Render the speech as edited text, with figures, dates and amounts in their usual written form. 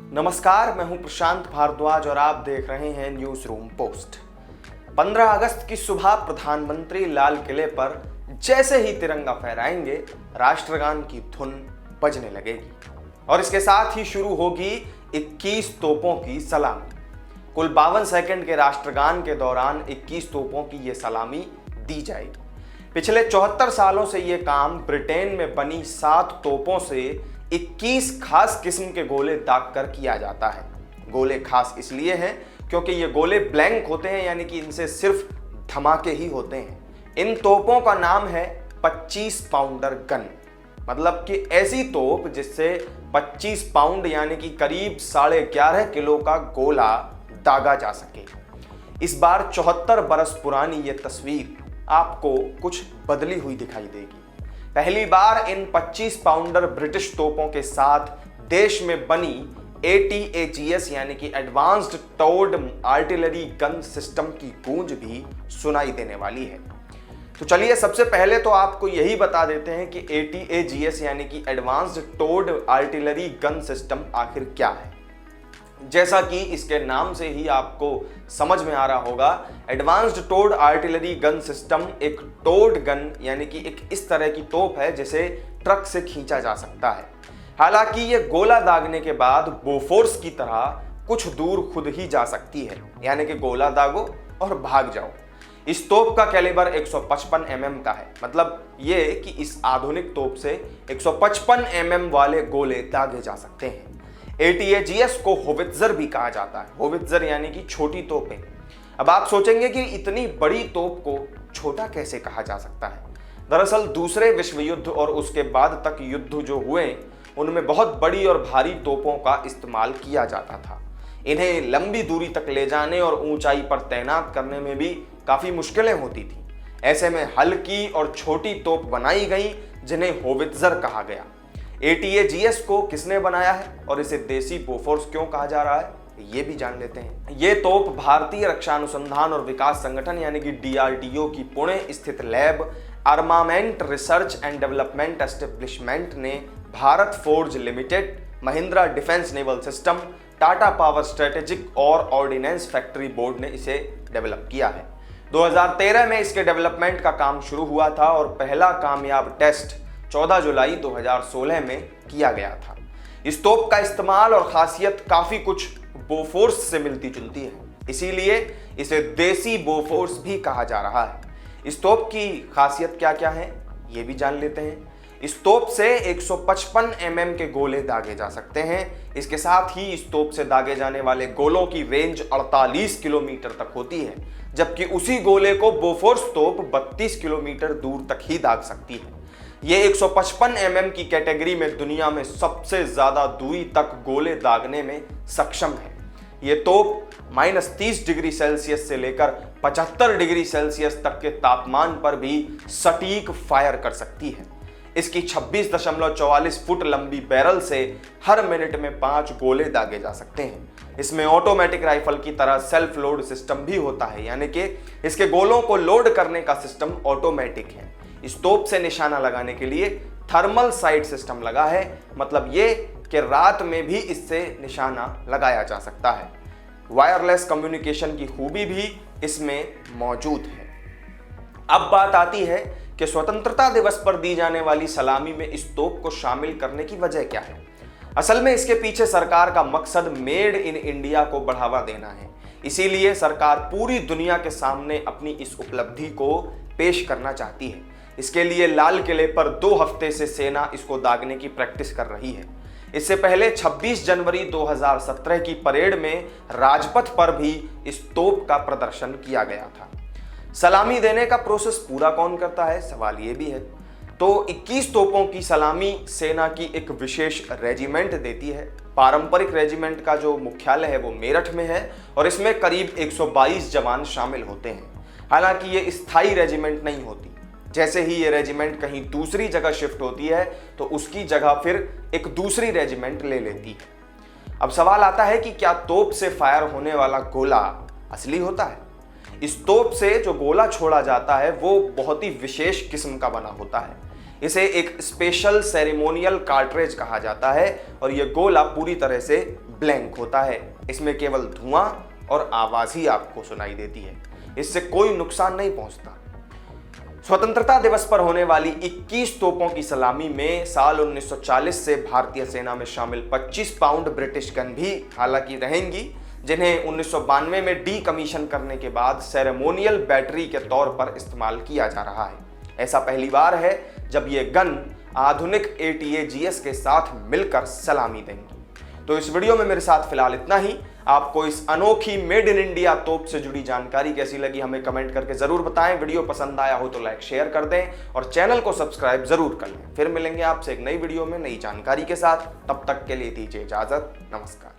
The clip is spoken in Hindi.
नमस्कार, मैं हूं प्रशांत भारद्वाज और आप देख रहे हैं न्यूज रूम पोस्ट। 15 अगस्त की सुबह प्रधानमंत्री लाल किले पर जैसे ही तिरंगा फहराएंगे, राष्ट्रगान की धुन बजने लगेगी और इसके साथ ही शुरू होगी 21 तोपों की सलामी। कुल 52 सेकंड के राष्ट्रगान के दौरान 21 तोपों की ये सलामी दी जाएगी। पिछले 74 सालों से ये काम ब्रिटेन में बनी 7 तोपों से 21 खास किस्म के गोले दाग कर किया जाता है। गोले खास इसलिए हैं क्योंकि ये गोले ब्लैंक होते हैं, यानी कि इनसे सिर्फ धमाके ही होते हैं। इन तोपों का नाम है 25 पाउंडर गन, मतलब कि ऐसी तोप जिससे 25 पाउंड यानी कि करीब 11.5 किलो का गोला दागा जा सके। इस बार 74 बरस पुरानी ये तस्वीर आपको कुछ बदली हुई दिखाई देगी। पहली बार इन 25 पाउंडर ब्रिटिश तोपों के साथ देश में बनी ATAGS यानी कि एडवांस्ड टोर्ड आर्टिलरी गन सिस्टम की गूंज भी सुनाई देने वाली है। तो चलिए सबसे पहले तो आपको यही बता देते हैं कि ATAGS यानी कि एडवांस्ड टोर्ड आर्टिलरी गन सिस्टम आखिर क्या है। जैसा कि इसके नाम से ही आपको समझ में आ रहा होगा, एडवांस्ड टोर्ड आर्टिलरी गन सिस्टम एक टोर्ड गन यानी कि एक इस तरह की तोप है जिसे ट्रक से खींचा जा सकता है। हालांकि ये गोला दागने के बाद बोफोर्स की तरह कुछ दूर खुद ही जा सकती है, यानी कि गोला दागो और भाग जाओ। इस तोप का कैलिबर 155 mm का है, मतलब ये कि इस आधुनिक तोप से 155 mm वाले गोले दागे जा सकते हैं। ATAGS को होवित्जर भी कहा जाता है। होवित्जर यानी कि छोटी तोपें। अब आप सोचेंगे कि इतनी बड़ी तोप को छोटा कैसे कहा जा सकता है। दरअसल दूसरे विश्व युद्ध और उसके बाद तक युद्ध जो हुए उनमें बहुत बड़ी और भारी तोपों का इस्तेमाल किया जाता था। इन्हें लंबी दूरी तक ले जाने और ऊंचाई पर तैनात करने में भी काफी मुश्किलें होती थी। ऐसे में हल्की और छोटी तोप बनाई गई जिन्हें होवित्जर कहा गया। ATAGS को किसने बनाया है और इसे देसी बोफोर्स क्यों कहा जा रहा है, ये भी जान लेते हैं। ये तोप भारतीय रक्षा अनुसंधान और विकास संगठन यानी कि DRDO की पुणे स्थित lab armament research and development establishment ने Bharat Forge limited, Mahindra defence naval system, Tata power strategic और ऑर्डिनेंस फैक्ट्री बोर्ड ने इसे डेवलप किया है। 2013 में इसके डेवलपमेंट का काम शुरू हुआ था और पहला कामयाब टेस्ट 14 जुलाई 2016 में किया गया था। इस तोप का इस्तेमाल और खासियत काफी कुछ बोफोर्स से मिलती जुलती है, इसीलिए इसे देसी बोफोर्स भी कहा जा रहा है। इस तोप की खासियत क्या क्या है, ये भी जान लेते हैं। इस तोप से 155 mm के गोले दागे जा सकते हैं। इसके साथ ही इस तोप से दागे जाने वाले गोलों की रेंज 48 किलोमीटर तक होती है, जबकि उसी गोले को बोफोर्स तोप 32 किलोमीटर दूर तक ही दाग सकती है। ये 155 mm की कैटेगरी में दुनिया में सबसे ज्यादा दूरी तक गोले दागने में सक्षम है। ये तोप -30 डिग्री सेल्सियस से लेकर 75 डिग्री सेल्सियस तक के तापमान पर भी सटीक फायर कर सकती है। इसकी 26.44 फुट लंबी बैरल से हर मिनट में 5 गोले दागे जा सकते हैं। इसमें ऑटोमेटिक राइफल की तरह सेल्फ लोड सिस्टम भी होता है, यानी कि इसके गोलों को लोड करने का सिस्टम ऑटोमेटिक है। इस तोप से निशाना लगाने के लिए थर्मल साइट सिस्टम लगा है, मतलब ये कि रात में भी इससे निशाना लगाया जा सकता है। वायरलेस कम्युनिकेशन की खूबी भी इसमें मौजूद है। अब बात आती है कि स्वतंत्रता दिवस पर दी जाने वाली सलामी में इस तोप को शामिल करने की वजह क्या है। असल में इसके पीछे सरकार का मकसद मेड इन इंडिया को बढ़ावा देना है। इसीलिए सरकार पूरी दुनिया के सामने अपनी इस उपलब्धि को पेश करना चाहती है। इसके लिए लाल किले पर 2 हफ्ते से सेना इसको दागने की प्रैक्टिस कर रही है। इससे पहले 26 जनवरी 2017 की परेड में राजपथ पर भी इस तोप का प्रदर्शन किया गया था। सलामी देने का प्रोसेस पूरा कौन करता है, सवाल ये भी है। तो 21 तोपों की सलामी सेना की एक विशेष रेजिमेंट देती है। पारंपरिक रेजिमेंट का जो मुख्यालय है वो मेरठ में है और इसमें करीब 122 जवान शामिल होते हैं। हालांकि ये स्थायी रेजिमेंट नहीं होती। जैसे ही ये रेजिमेंट कहीं दूसरी जगह शिफ्ट होती है तो उसकी जगह फिर एक दूसरी रेजिमेंट ले लेती है। अब सवाल आता है कि क्या तोप से फायर होने वाला गोला असली होता है। इस तोप से जो गोला छोड़ा जाता है वो बहुत ही विशेष किस्म का बना होता है। इसे एक स्पेशल सेरेमोनियल कार्ट्रिज कहा जाता है और यह गोला पूरी तरह से ब्लैंक होता है। इसमें केवल धुआं और आवाज ही आपको सुनाई देती है, इससे कोई नुकसान नहीं पहुंचता। स्वतंत्रता दिवस पर होने वाली 21 तोपों की सलामी में साल 1940 से भारतीय सेना में शामिल 25 पाउंड ब्रिटिश गन भी हालांकि रहेंगी, जिन्हें 1992 में डी कमीशन करने के बाद सेरेमोनियल बैटरी के तौर पर इस्तेमाल किया जा रहा है। ऐसा पहली बार है जब ये गन आधुनिक ATAGS के साथ मिलकर सलामी देंगी। तो इस वीडियो में मेरे साथ फिलहाल इतना ही। आपको इस अनोखी मेड इन इंडिया तोप से जुड़ी जानकारी कैसी लगी हमें कमेंट करके जरूर बताएं। वीडियो पसंद आया हो तो लाइक शेयर कर दें और चैनल को सब्सक्राइब जरूर कर लें। फिर मिलेंगे आपसे एक नई वीडियो में नई जानकारी के साथ। तब तक के लिए दीजिए इजाजत। नमस्कार।